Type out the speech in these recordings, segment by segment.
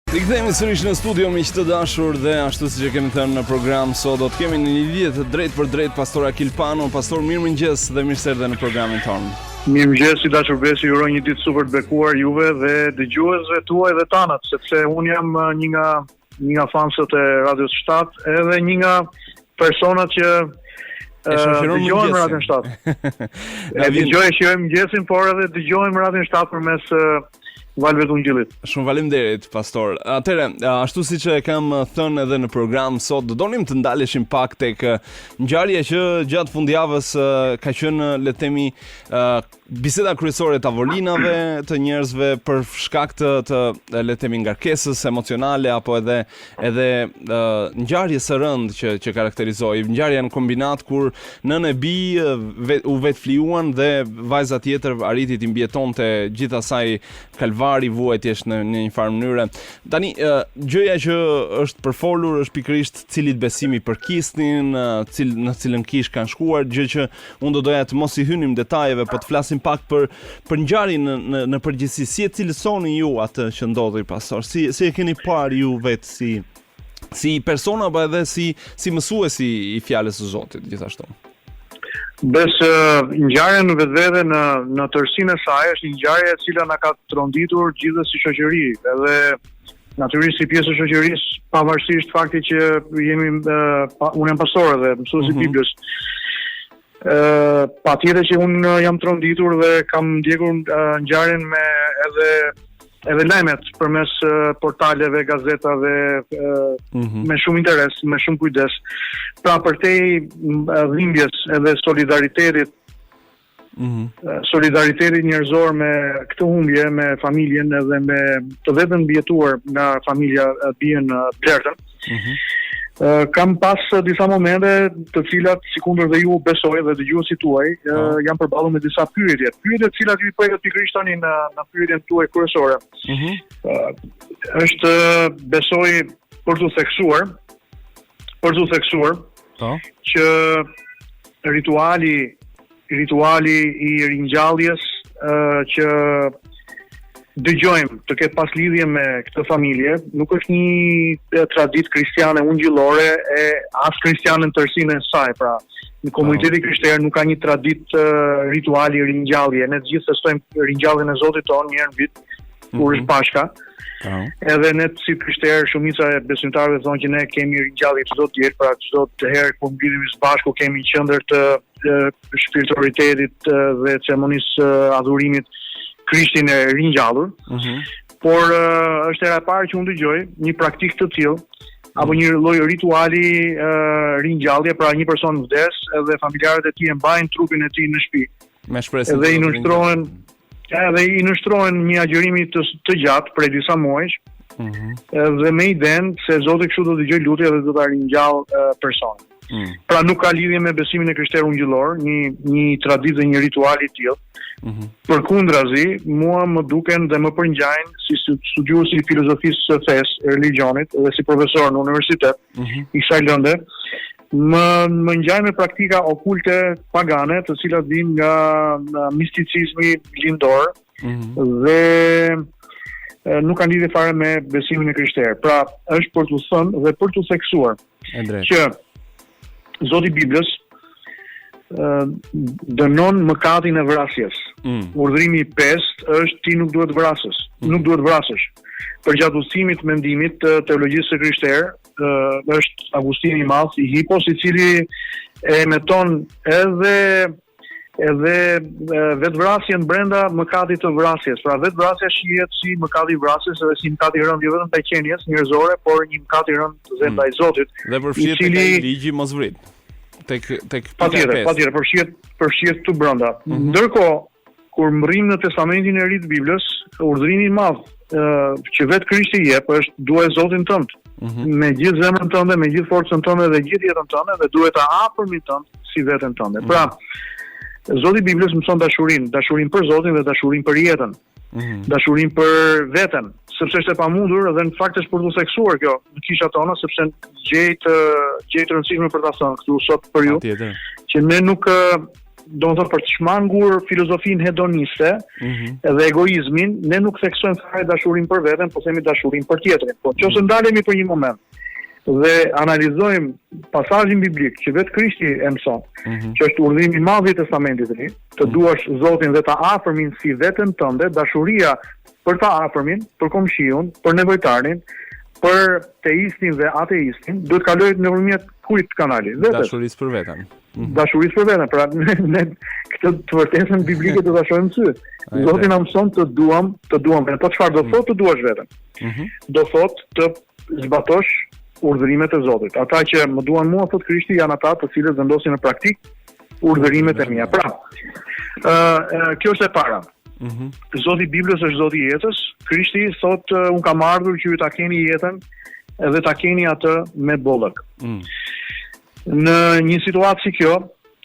Rikthehemi sërish në studio miq të dashur dhe ashtu siç e kemi thënë në program sot do të kemi në një lidhje të drejtë për drejtë pastor Akil Pano. Pastor, mirëmëngjes dhe mirë se erdhe në programin tonë. Mirëmëngjes, i dashur Besi, ju uroj një ditë super të bekuar juve dhe dëgjuesve tuaj dhe tanët, sepse un jam një nga fansët e Radios 7 edhe një nga personat që dëgjojnë në Radion 7. Dëgjojmë mëngjesin, por edhe dëgjojmë Radion 7 përmes valve të Ungjillit. Shumë faleminderit, pastor. Atëherë, ashtu siç e kam thënë edhe në program sot, do donim të ndaleshim pak tek ngjarja që gjatë fundjavës ka qenë, le të themi, biseda kryesore tavolinave të njerëzve për shkak të le të themi ngarkesës emocionale apo edhe ngjarjes së rëndë që karakterizoi ngjarja në kombinat kur nënë e bi u vetfliuan dhe vajza tjetër arriti të mbijetonte gjithë asaj kalvari vuajtjesh në një farë mënyre. Tani gjëja që është përfolur është pikërisht cilit besimi përkisnin, në cilën kish kanë shkuar, gjë që unë do doja të mos i hynim detajeve, po të flasim pak për ngjarjen në përgjithësi. Si e cilësoni ju atë që ndodhi, pastor? Si e keni parë ju vetë si persona apo edhe si mësuesi i fjalës së Zotit gjithashtu? Besë ngjarja në vetvete në tërësinë e saj është një ngjarje e cila na ka tronditur gjithë si shoqëri, edhe natyrisht si pjesë e shoqërisë, pavarësisht faktit që unë jam pastor dhe mësues i Biblës. Patjetër që unë jam tronditur dhe kam ndjekur ngjarjen me edhe lajmet përmes portaleve, gazetave, me shumë interes, me shumë kujdes. Pra përtej dhimbjes edhe solidaritetit, solidaritetit njerëzor me këtë humbje, me familjen edhe me të vetën mbijetuar nga familja bien Blertën. Kam pas disa momente të cilat, sikundër dhe ju besoj dhe dëgjuesit tuaj, jam përballur me disa pyetje të cilat ju i përket pikërisht tani në pyetjen tuaj kryesore. Është besoj për të theksuar që rituali i ringjalljes që dëgjojmë të ketë pas lidhje me këtë familje, nuk është një traditë kristiane ungjillore e as kristiane në tërësinë e saj. Pra, në komunitetin krishterë nuk ka një traditë rituali ringjallje. Ne të gjithë festojmë ringjalljen e Zotit tonë një herë në vit, kur është Pashka. Edhe ne si krishterë, shumica e besimtarëve thonë që ne kemi ringjallje çdo ditë, pra çdo herë kur mblidhemi së bashku kemi një qendër të spiritualitetit dhe ceremonisë adhurimit Krishtin e ringjallur, por është era e parë që unë dëgjoj një praktikë të tillë, apo një lloj rituali ringjallje, pra një person vdes edhe familjarët e tij e mbajnë trupin e tij në shtëpi. Me shpresën edhe i nështrohen një agjërimi të gjatë prej disa muajsh, dhe me idenë se Zoti kështu do të dëgjoj lutje dhe do ta ringjallë personin. Pra nuk ka lidhje me besimin e krishterë ungjillor, një traditë dhe një ritual i tillë. Përkundrazi, mua më duken dhe më përngjajnë si studiues i filozofisë së fesë, religionit dhe si profesor në universitet i kësaj lënde, më ngjajnë me praktika okulte pagane, të cilat vijnë nga misticizmi lindor dhe nuk kanë lidhje fare me besimin e krishterë. Pra, është për të thënë dhe për të theksuar që Zoti i Biblës dënon mëkatin e vrasjes. Urdhrimi i 5 është ti nuk duhet vrasësh. Për gjatë udhëtimit mendimit të teologjisë së krishterë është Augustini i Madh i Hipos, i cili e meton edhe vetvrasjen brenda mëkatit të vrasjes. Pra vetvrasja shihet si mëkati i vrasjes edhe si mëkati i rënd jo vetëm ndaj qenies njerëzore, por një mëkat i rënd dhe ndaj Zotit. Dhe përfshihet tek ligji mos vrit. Tek patjetër përfshihet këtu brenda. Ndërkohë, kur rrim në Testamentin e Ri të Biblës, urdhrimi i madh që vetë Krishti jep është duaj Zotin tënd. Me gjithë zemrën tënde, me gjithë forcën tënde dhe gjithë jetën tënde, dhe duhet ta afërmin tënd si veten tënde. Pra, Zoti i Biblës mëson dashurinë për Zotin dhe dashurinë për jetën. Dashurinë për veten, sepse është e pamundur dhe në fakt është për të theksuar kjo në kisha tona, sepse gjej të rëndësishme për ta thënë këtu sot për ju, që ne nuk domethënë për të shmangur filozofinë hedoniste dhe egoizmin, ne nuk theksojmë fare dashurinë për veten, po themi dashurinë për tjetrin. Po nëse ndalemi për një moment dhe analizojmë pasazhin biblik që vetë Krishti e mëson, që është urdhimi i madh i Testamentit të Ri, të duash Zotin dhe ta afërmin si veten tënde, dashuria për ta afërmin, për komshiun, për nevojtarin, për teistin dhe ateistin, duhet kalojë nëpërmjet kujt kanali? Dashurisë për veten. Dashurisë për veten. Pra ne këtë të vërtetën biblike do ta shohim sy. Zoti na mëson të duam veten. Po çfarë do thotë të duash veten? Do thotë të zbatosh urdhërimet e Zotit. Ata që më duan mua, thot Krishti, janë ata të cilët vendosin në praktik urdhërimet e mia. Pra, kjo është e para. Zoti i Biblës është Zoti i jetës. Krishti thotë un kam ardhur që ju ta keni jetën dhe ta keni atë me bollëk. Në një situatë si kjo,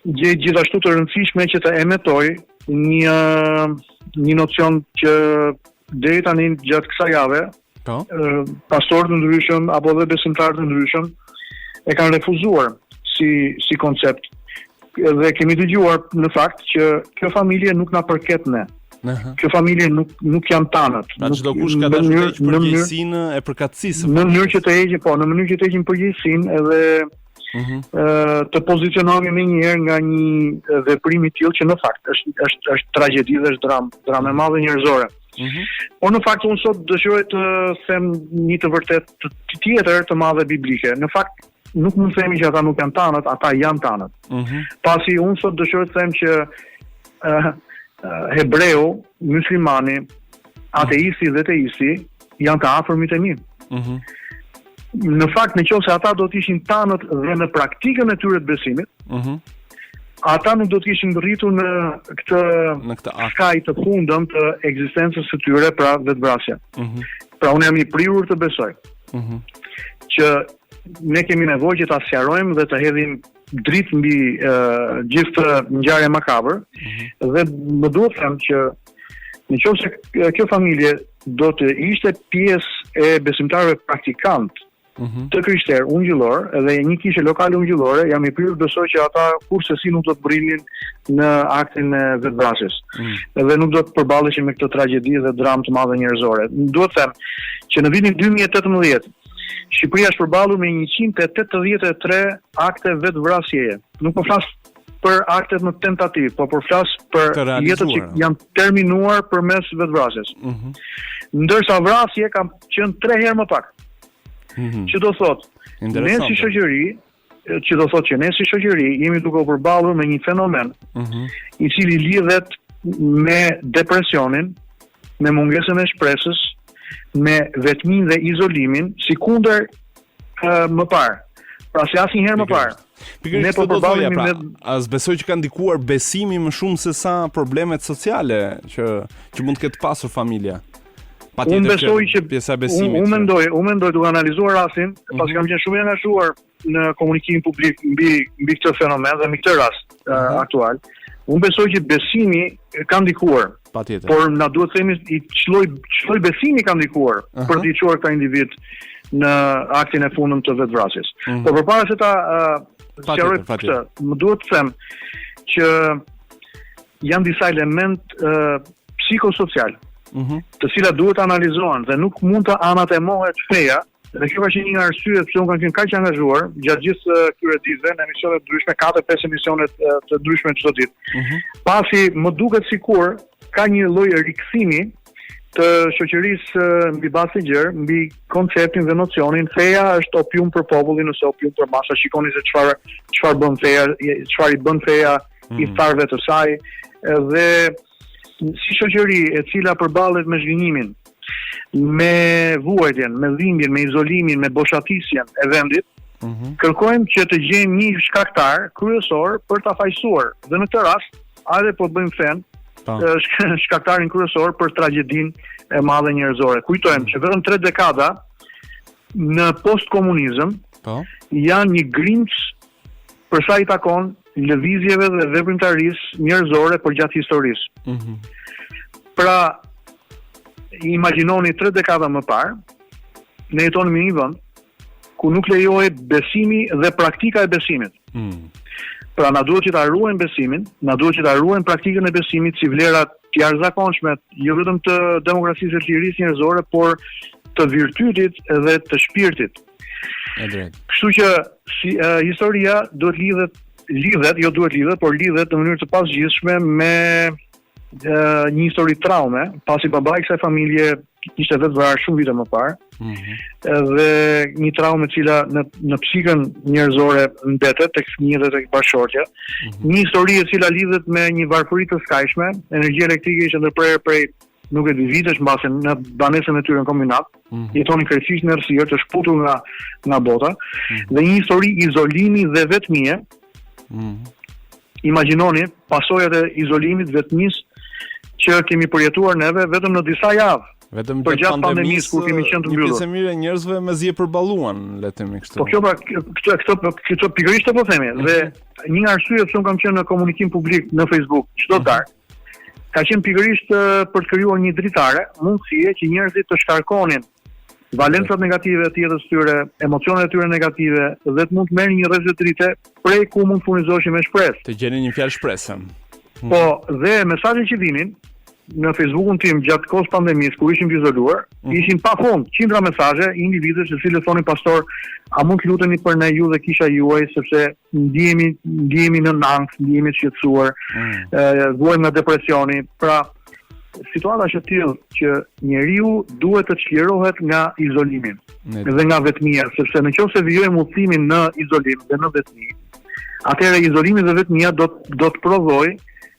gjithashtu të rëndësishme që të emetoj një nocion që deri tani gjatë kësaj jave pastorë të ndryshëm apo dhe besimtarë të ndryshëm e kanë refuzuar si koncept. Dhe kemi dëgjuar në fakt që kjo familje nuk na përket ne. Kjo familje nuk janë tanët. Pra çdo kush ka dashur të heqë përgjegjësinë e përkatësisë. Në mënyrë që të heqin përgjegjësinë edhe të pozicionohemi më njëherë nga një veprim i tillë që në fakt është tragjedi dhe është dramë e madhe njerëzore. Por në fakt unë sot dëshiroj të them një të vërtet të tjetër të madhe biblike. Në fakt nuk mund të themi që ata nuk janë tanët, ata janë tanët. Pasi unë sot dëshiroj të them që hebreu, muslimani, ateisti dhe teisti janë të afërmit e mi. Në fakt, nëse ata do të ishin tanët dhe në praktikën e tyre të besimit, ata nuk do të ishin rritur në këtë skaj të fundëm të ekzistencës së tyre, pra vetvrasja. Pra unë jam i prirur të besoj që ne kemi nevojë që ta sqarojmë dhe të hedhim dritë mbi gjithë ngjarje makabër dhe më duhet të them që nëse kjo familje do të ishte pjesë e besimtarëve praktikant të krishterë ungjillor dhe një kishe lokale ungjillore, jam i prirur besoj që ata kurse si nuk do të brinin në aktin e vetvrasjes. Dhe nuk do të përballeshin me këtë tragjedi dhe dramë të madhe njerëzore. Duhet të them që në vitin 2018 Shqipëria është përballur me 183 akte vetvrasjeje. Nuk po flas për aktet në tentativë, po flas për jetët që janë terminuar përmes vetvrasjes. Ndërsa vrasje kanë qenë 3 herë më pak. Që do thotë, ne si shoqëri jemi duke u përballur me një fenomen i cili lidhet me depresionin, me mungesën e shpresës, me vetminë dhe izolimin, sikundër më parë. Pra si asnjëherë më parë. Ne po përballemi me as besoj që ka ndikuar besimi më shumë se sa problemet sociale që mund të ketë pasur familja. Unë besoj që pjesa e besimit. Unë mendoj duke analizuar rastin, pasi kam qenë shumë i angazhuar në komunikimin publik mbi këtë fenomen dhe mbi këtë rast aktual. Unë besoj që besimi ka ndikuar. Patjetër. Por na duhet të themi i çloj besimi ka ndikuar për të çuar këta individ në aktin e fundëm të vetvrasjes. Por përpara se ta sqaroj këtë, më duhet të them që janë disa element psikosocial të cilat duhet analizohen dhe nuk mund të anatemohet feja. Dhe kjo ka qenë një arsye pse unë kam qenë kaq i angazhuar gjatë gjithë këtyre ditëve në emisione të ndryshme, 4-5 emisione të ndryshme çdo ditë. Pasi më duket sikur ka një lloj rikthimi të shoqërisë mbi bazë të gjerë, mbi konceptin dhe nocionin feja është opium për popullin ose opium për masa. Shikoni se çfarë bën feja, çfarë i bën feja i tharëve të saj dhe si shoqëri e cila përballet me zhgënjimin, me vuajtjen, me dhimbjen, me izolimin, me boshatisjen e vendit, kërkojmë që të gjejmë një shkaktar kryesor për ta fajsuar. Dhe në këtë rast, hajde po të bëjmë fen, shkaktarin kryesor për tragjedinë e madhe njerëzore. Kujtojmë që vetëm 3 dekada në postkomunizëm janë një grimc për sa i takon lëvizjeve dhe veprimtarisë njerëzore përgjatë historisë. Pra, imagjinoni 3 dekada më parë, ne jetonim në një vend ku nuk lejohej besimi dhe praktika e besimit. Pra na duhet që ta ruajmë besimin, na duhet që ta ruajmë praktikën e besimit si vlera të jashtëzakonshme, jo vetëm të demokracisë së lirisë njerëzore, por të virtytit dhe të shpirtit. E drejtë. Kështu që historia lidhet, por lidhet në mënyrë të pasgjithshme me një histori traume, pasi babai i kësaj familje ishte vetë vrarë shumë vite më parë. Dhe një traume e cila në psikën njerëzore mbetet tek fëmijët dhe tek bashkëshortja. Një histori e cila lidhet me një varfëri të skajshme, energjia elektrike ishte ndërprerë prej nuk e di vitesh mbase në banesën e tyre në kombinat. Jetonin krejtësisht në errësirë, të shputur nga bota, dhe një histori izolimi dhe vetmie. Imagjinoni pasojat e izolimit, vetmisë që kemi përjetuar neve vetëm në disa javë. Vetëm për gjatë pandemisë kur kemi qenë të mbyllur. Një pjesë e mirë e njerëzve mezi e përballuan, le të themi kështu. Po kjo pra këto pikërisht po themi, dhe një arsye pse un kam qenë në komunikim publik në Facebook çdo darkë ka qenë pikërisht për të krijuar një dritare, mundësie që njerëzit të shkarkonin valencat negative të jetës tyre, emocionet e tyre negative, dhe të mund të merrin një rrezë drite prej ku mund të furnizoheshin me shpresë. Të gjenin një fjalë shpresë. Po, dhe mesazhet që vinin në Facebookun tim gjatë kohës pandemisë, kur ishim izoluar, ishin pafund, qindra mesazhe, individësh të cilët thonin pastor, a mund të luteni për ne ju dhe kisha juaj, sepse ndihemi në ankth, ndihemi të shqetësuar, vuajmë nga depresioni. Pra, situata është e tillë që njeriu duhet të çlirohet nga izolimi dhe nga vetmia, sepse nëse vijojmë udhimin në izolim dhe në vetmi, atëherë izolimi dhe vetmia do të prodhojë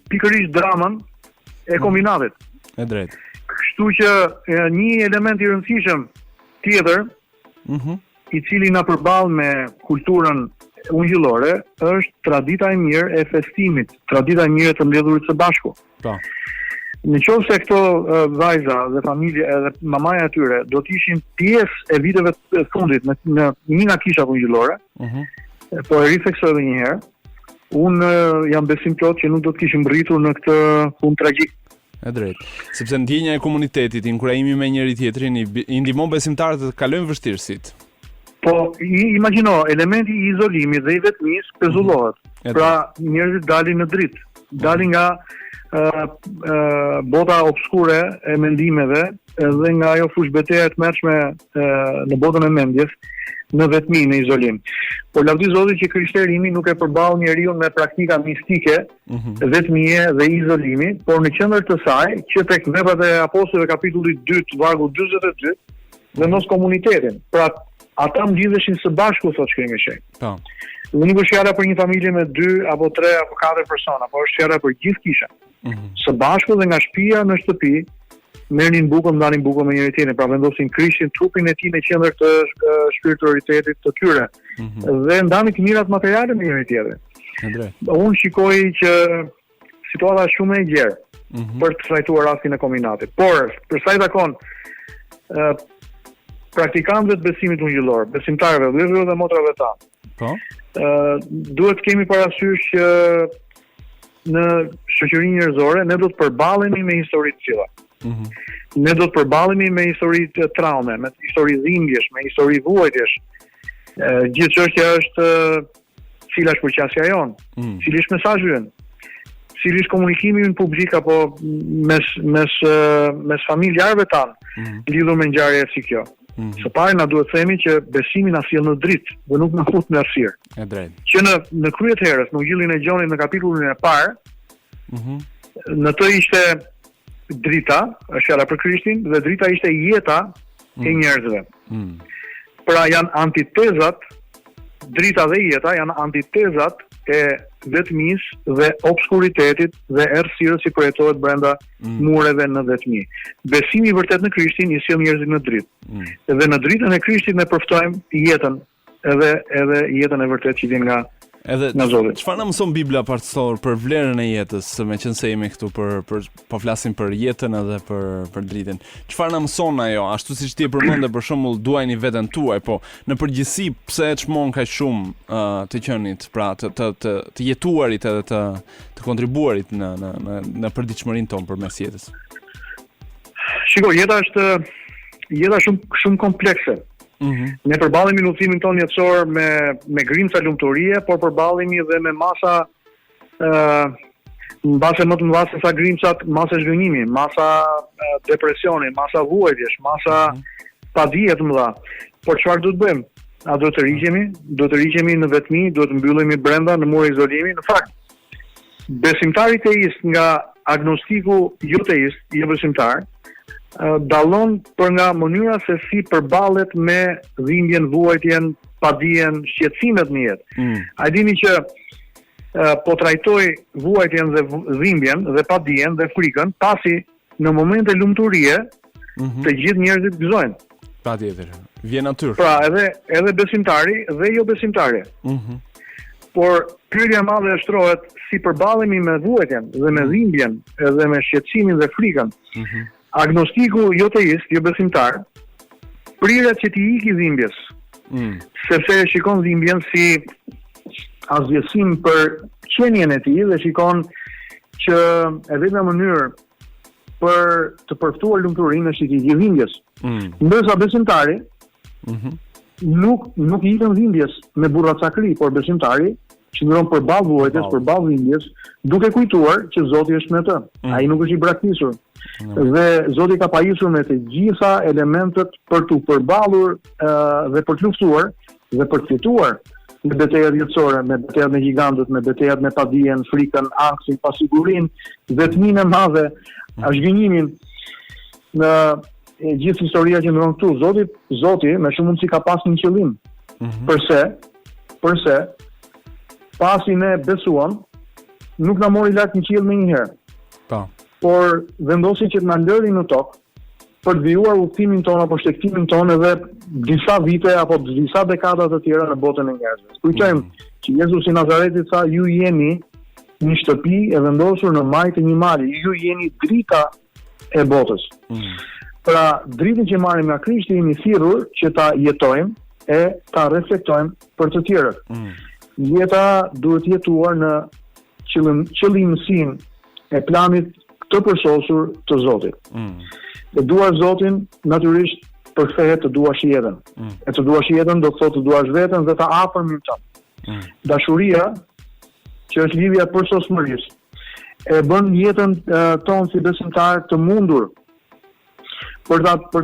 pikërisht dramën e kombinatit. E drejtë. Kështu që një element i rëndësishëm tjetër, i cili na përball me kulturën ungjillore, është tradita e mirë e festimit, tradita e mirë e të mbledhurit së bashku. Po. Nëse këto vajza dhe familje edhe mamaja e tyre do të ishin pjesë e viteve të fundit në një nga kishat ungjillore, po e ritheksoj edhe një herë, unë jam besim plot që nuk do të kishim rritur në këtë fund tragjik. E drejtë. Sepse ndjenja e komunitetit, inkurajimi me njëri tjetrin i ndihmon besimtarët të kalojnë vështirësitë. Po, imagjino, elementi i izolimit dhe i vetmisë pezullohet. Pra, njerëzit dalin në dritë, dalin nga bota obskure e mendimeve dhe nga ajo fushbeteja e tmerrshme në botën e mendjes, në vetmi, në izolim. Por lavdi Zotit që krishterimi nuk e përball njeriu me praktika mistike, vetmie dhe izolimi, por në qendër të saj që tek Veprat e Apostujve kapitulli 2 vargu 42 vendos komunitetin. Pra ata mblidheshin së bashku, thotë shkrimi i shenjtë. Po. Dhe nuk është fjala për një familje me 2 apo 3 apo 4 persona, por është fjala për gjithë kishën. Së bashku dhe nga shtëpia në shtëpi, merrnin bukën, ndanin bukën me njëri tjetrin, pra vendosin Krishtin, trupin e tij në qendër të spiritualitetit të tyre. Dhe ndanin të mirat materiale me njëri tjetrin. Unë shikoj që situata është shumë e gjerë për të trajtuar rastin e kombinatit. Por, për sa i takon praktikantëve të besimit ungjillor, besimtarëve, vëllezërve dhe motrave tanë, duhet të kemi parasysh që në shoqërinë njerëzore ne do të përballemi me histori të tilla. Ne do të përballemi me histori të traume, me histori dhimbjesh, me histori vuajtjesh. Gjithë çështja është cila është përqasja jonë, cili është mesazhi ynë, cili është komunikimi ynë publik apo mes familjarëve tanë lidhur me ngjarje si kjo. Së pari na duhet të themi që besimi na sjell në dritë dhe nuk na fut në errësirë. E drejtë. Që në krye të herës, në Ungjillin e Gjonit në kapitullin e parë, në të ishte drita, është fjala për Krishtin, dhe drita ishte jeta e njerëzve. Pra janë antitezat, drita dhe jeta janë antitezat e vetmisë dhe obskuritetit dhe errësirës që projetohet brenda mureve në vetmi. Besimi i vërtet në Krishtin i sjell njerëzit në dritë. Dhe në dritën e Krishtit ne përftojmë jetën, edhe jetën e vërtet që vjen nga Zoti. Çfarë na mëson Bibla pastor për vlerën e jetës, meqense jemi këtu po flasim për jetën edhe për dritën. Çfarë na mëson ajo? Ashtu siç ti e përmendë, për shembull, duajini veten tuaj, po në përgjithësi pse e çmon kaq shumë të qenit, pra të jetuarit edhe të kontribuarit në përditshmërinë tonë përmes jetës. Shiko, jeta është shumë komplekse. Ne përballemi në udhëtimin tonë jetësor me grimca lumturie, por përballemi edhe me masa mbase më të mëdha se sa grimcat, masa zhgënjimi, masa depresioni, masa vuajtjesh, masa padije të mëdha. Por çfarë duhet bëjmë? A duhet të riqemi në vetmi, duhet të mbyllemi brenda në mure izolimi? Në fakt, besimtari teist nga agnostiku jo teist, jo besimtar, dallon për nga mënyra se si përballet me dhimbjen, vuajtjen, padijen, shqetësimet në jetë. A dini që po trajtoj vuajtjen dhe dhimbjen dhe padijen dhe frikën, pasi në momente lumturie të gjithë njerëzit gëzojnë. Patjetër. Vjen natyrë. Pra, edhe besimtari dhe jo besimtari. Por pyetja e madhe shtrohet si përballemi me vuajtjen dhe me dhimbjen edhe me shqetësimin dhe frikën. Agnostiku jo teist, jo besimtar, priret që t'i iki dhimbjes, sepse shikon dhimbjen si asgjësim për qenien e tij dhe shikon që e vetmja mënyrë për të përftuar lumturinë është i iki dhimbjes. Ndërsa besimtari nuk i ikën dhimbjes me burracakri, por besimtari qëndron përballë vuajtjes, përballë dhimbjes, duke kujtuar që Zoti është me të. Ai nuk është i braktisur. Dhe Zoti ka pajisur me të gjitha elementet për të përballur dhe për të luftuar dhe për të fituar në betejat jetësore, me betejat me gigantët, me betejat me padijen, frikën, anksin, pasigurinë, vetminë e madhe, zhgënjimin. Në gjithë historia që ndron këtu, Zoti me shumë mundësi ka pasur një qëllim. Përse pasi ne besuam, nuk na mori lart në qiell më një herë. Por vendosi që të na lëri në tokë për të vijuar udhëtimin tonë apo shtektimin tonë edhe disa vite apo disa dekada të tjera në botën e njerëzve. Kujtojmë që Jezusi i Nazaretit tha, ju jeni një shtëpi e vendosur në majë të një mali, ju jeni drita e botës. Pra, dritën që marrim nga Krishti jemi thirrur që ta jetojmë e ta reflektojmë për të tjerët. Jeta duhet jetuar në qëllimësinë e planit të përsosur të Zotit. Të duash Zotin, natyrisht përkthehet të duash jetën. E të duash jetën do të thotë të duash veten dhe të afërmin tënd. Dashuria, që është lidhja e përsosmërisë, e bën jetën tonë si besimtar të mundur për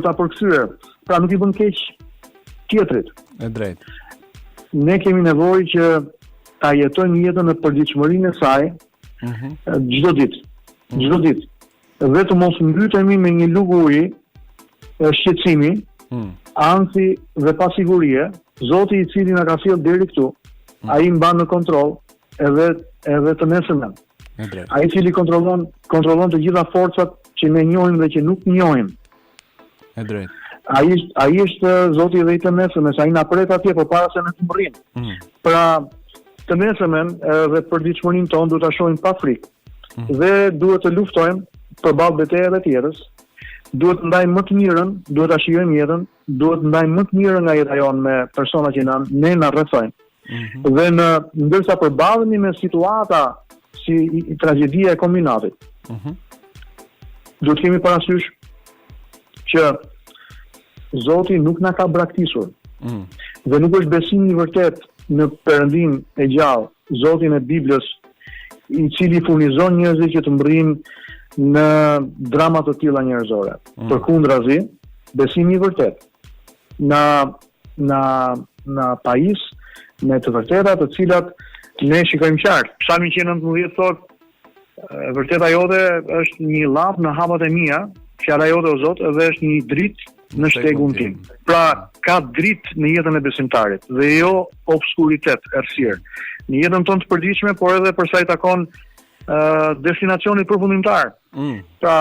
ta përkthyer. Pra nuk i bën keq tjetrit. E drejtë. Ne kemi nevojë që ta jetojmë jetën në përditshmërinë e saj çdo ditë. Dhe të mos mbytemi me një lugë uji, shqetësimi, ansi dhe pasigurie. Zoti i cili na ka sjellë deri këtu, ai mban në kontroll edhe të nesërmen. Ai i cili kontrollon të gjitha forcat që ne njohim dhe që nuk njohim. E drejtë. Ai është Zoti dhe i të nesërmen, ai na pret atje përpara se ne të mrrim. Pra, të nesërmen dhe përditshmërinë tonë duhet ta shohim pa frikë. Dhe duhet të luftojmë përballë betejave të jetës. Duhet të ndajmë më të mirën, duhet ta shijojmë jetën, duhet të ndajmë më të mirën nga jeta jonë me persona që ne na rrethojnë. Dhe ndërsa përballemi me situata si tragjedia e kombinatit, duhet kemi parasysh që Zoti nuk na ka braktisur. Dhe nuk është besimi i vërtet në Perëndin e gjallë, Zotin e Biblës, i cili furnizon njerëzit që të mbrojnë në drama të tilla njerëzore. Përkundrazi, besimi i vërtet në pajis, me të vërteta të cilat ne shikojmë qartë. Psalmi 119 thotë, vërteta jote është një llampë në hapat e mia, fjala jote o Zot, edhe është një dritë në shtegun tim. Pra, ka dritë në jetën e besimtarit dhe jo obskuritet, errësirë. Në jetën tonë të përditshme, por edhe për sa i takon destinacionit përfundimtar. Pra,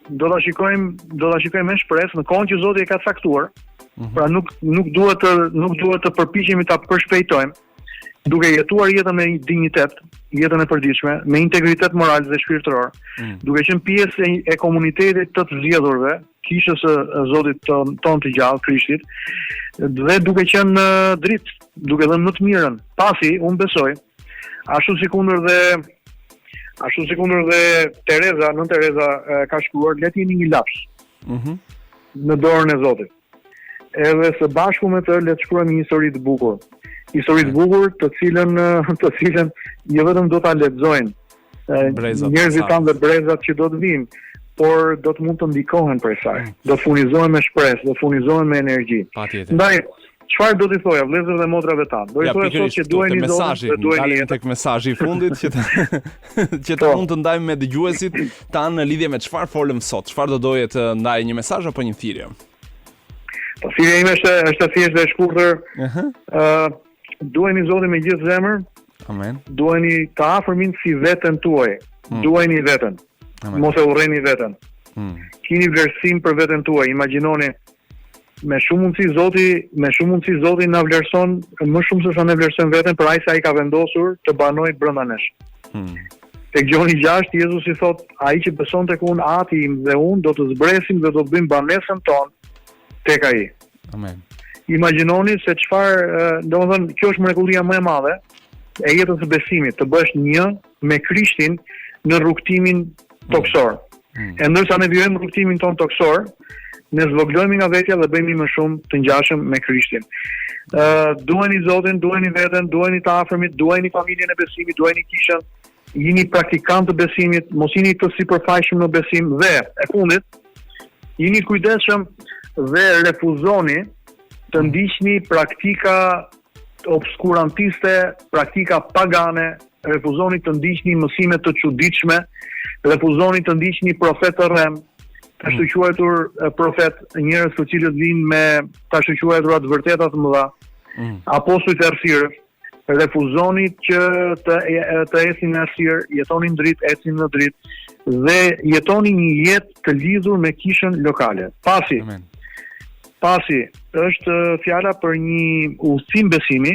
do ta shikojmë me shpresë në kohën që Zoti e ka caktuar. Pra nuk duhet të përpiqemi ta përshpejtojmë, duke jetuar jetën me dinjitet, jetën e përditshme, me integritet moral dhe shpirtëror, duke qenë pjesë e komunitetit të zgjedhurve, kishës së Zotit ton të gjallë, Krishtit, dhe duke qenë dritë, duke dhënë më të mirën. Pasi unë besoj, ashtu sikundër dhe Tereza, nën Tereza ka shkruar, le të jeni një laps në dorën e Zotit. edhe së bashku me të le të shkruajmë një histori të bukur. Histori të bukur të cilën jo vetëm do ta lexojnë njerëzit tanë dhe brezat që do të vinë, por do të mund të ndikohen prej saj. Do të furnizohen me shpresë, do të furnizohen me energji. Ndaj, çfarë do t'i thoja vëllezër dhe motrave tanë? Do i thoja sot që duheni Zotin dhe duheni jetën. Tek mesazhi i fundit që ta mund të ndajmë me dëgjuesit tanë në lidhje me çfarë folëm sot. Çfarë do doje të ndaj, një mesazh apo një thirrje? Po thirrja ime është thjesht dhe e shkurtër. Duheni Zotin me gjithë zemër. Amen. Duheni të afërmin si veten tuaj. Duheni veten. Mos e urreni veten. Kini vlerësim për veten tuaj. Imagjinoni me shumë mundësi Zoti na vlerëson më shumë se sa ne vlerësojmë veten, për aq sa ai ka vendosur të banojë brenda nesh. Tek Gjoni 6 Jezusi thot, ai që beson tek unë, Ati im dhe unë do të zbresim dhe do të bëjmë banesën tonë tek ai. Amen. Imagjinoni se çfarë, domethënë kjo është mrekullia më e madhe e jetës së besimit, të bësh një me Krishtin në rrugtimin toksor. E ndërsa ne vijojmë rrugtimin ton toksor, ne zvoglojmë nga vetja dhe bëjmë më shumë të ngjashëm me Krishtin. Duheni Zotin, duheni veten, duheni të afërmit, duheni familjen e besimit, duheni kishën, jini praktikant të besimit, mos jini të sipërfaqshëm në besim dhe e fundit, jini kujdesshëm dhe refuzoni të ndiqni praktika obskurantiste, praktika pagane, refuzoni të ndiqni mësime të çuditshme, refuzoni të ndiqni profet të rrem, të quajtur profet, njerëz të cilët vinë me të quajtura të vërteta të mëdha, apostujt e errësirës. Refuzoni që të ecni në errësirë, jetoni në dritë, ecni në dritë dhe jetoni një jetë të lidhur me kishën lokale. Pasi është fjala për një udhëtim besimi,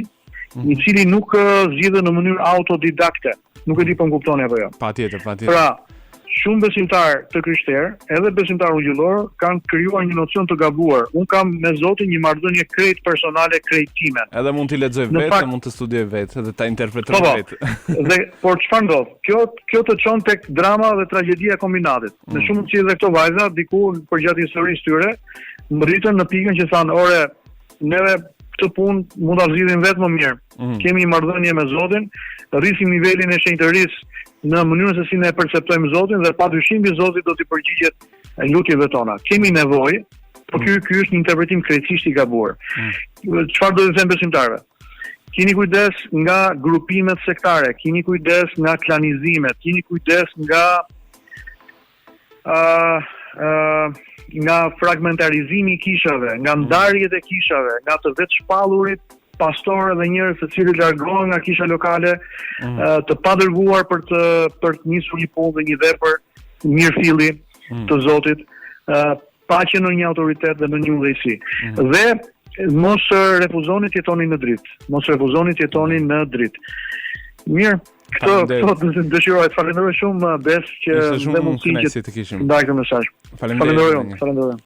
i cili nuk zgjidhet në mënyrë autodidakte. Nuk e di po kuptoni apo jo. Patjetër. Pra, shumë besimtar të krishterë, edhe besimtar ungjillor, kanë krijuar një nocion të gabuar. Unë kam me Zotin një marrëdhënie krejt personale, krejt time. Edhe mund t'i lexoj vetë, mund të studioj vetë, edhe ta interpretoj vetë. Por çfarë ndodh? Kjo të çon tek drama dhe tragjedia e kombinatit. Në shumë mundësi edhe këto vajza diku përgjatë historisë tyre, mbritën në pikën që thanë, ore, neve këtë punë mund ta zgjidhim vetëm më mirë. Kemi një marrëdhënie me Zotin, rrisim nivelin e shenjtërisë në mënyrën se si ne perceptojmë Zotin dhe padyshim Zoti do t'i përgjigjet lutjeve tona. Kemi nevojë, por ky është një interpretim krejtësisht i gabuar. Çfarë do të them besimtarëve? Keni kujdes nga grupimet sektare, keni kujdes nga klanizimet, keni kujdes nga fragmentarizimi i kishave, nga ndarjet e kishave, nga të vetë shpallurit pastorë dhe njerëz të cilët largohen nga kisha lokale, të padërguar për të nisur një punë dhe një vepër mirëfilli të Zotit, pa që në një autoritet dhe në një udhëheqësi. Dhe mos refuzoni të jetoni në dritë. Mos refuzoni të jetoni në dritë. Mirë, këto dëshiroj të falenderoj shumë, Bes, që dhe mundësi që të ndaj këtë mesazh. Falenderoj.